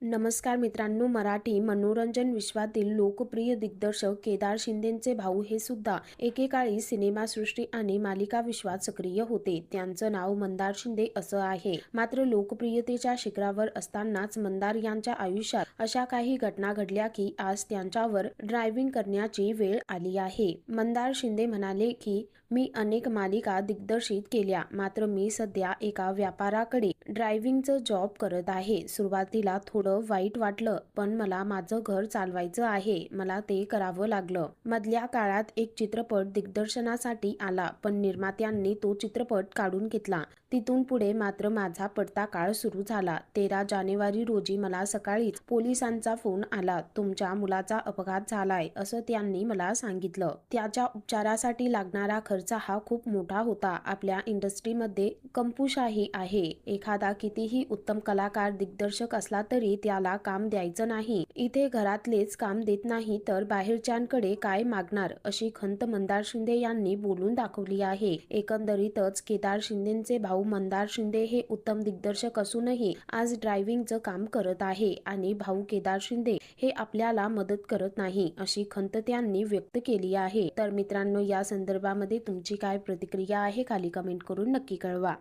नमस्कार मित्रांनो, मराठी मनोरंजन विश्वातील लोकप्रिय दिग्दर्शक केदार शिंदेंचे भाऊ हे सुद्धा एकेकाळी सिनेमासृष्टी आणि मालिका विश्वात सक्रिय होते. त्यांचं नाव मंदार शिंदे असं आहे. मात्र लोकप्रियतेच्या शिखरावर असतानाच मंदार यांच्या आयुष्यात अशा काही घटना घडल्या की आज त्यांच्यावर ड्रायव्हिंग करण्याची वेळ आली आहे. मंदार शिंदे म्हणाले की मी अनेक मालिका दिग्दर्शित केल्या, मात्र मी सध्या एका व्यापाराकडे ड्रायव्हिंगचं जॉब करत आहे. सुरुवातीला थोडं वाईट वाटलं, पण मला माझं घर चालवायचं आहे, मला ते करावं लागलं. मधल्या काळात एक चित्रपट दिग्दर्शनासाठी आला, पण निर्मात्यांनी तो चित्रपट काढून घेतला. तिथून पुढे मात्र माझा पडता काळ सुरू झाला. 13 जानेवारी रोजी मला सकाळीच पोलिसांचा फोन आला. तुमच्या मुलाचा अपघात झालाय असं त्यांनी मला सांगितलं. त्याच्या उपचारासाठी लागणारा खर्च हा खूप मोठा होता. आपल्या इंडस्ट्रीमध्ये कंपुशाही आहे. एखादा कितीही उत्तम कलाकार दिग्दर्शक असला तरी त्याला काम द्यायचं नाही. इथे घरातलेच काम देत नाही तर बाहेरच्यांकडे काय मागणार, अशी खंत मंदार शिंदे यांनी बोलून दाखवली आहे. एकंदरीतच केदार शिंदेंचे भाऊ मंदार शिंदे हे उत्तम दिग्दर्शक असूनही आज ड्रायव्हिंगचं काम करत आहे आणि भाऊ केदार शिंदे हे आपल्याला मदत करत नाही, अशी खंत त्यांनी व्यक्त केली आहे. तर मित्रांनो, या संदर्भामध्ये तुमची काय प्रतिक्रिया आहे खाली कमेंट करून नक्की कळवा.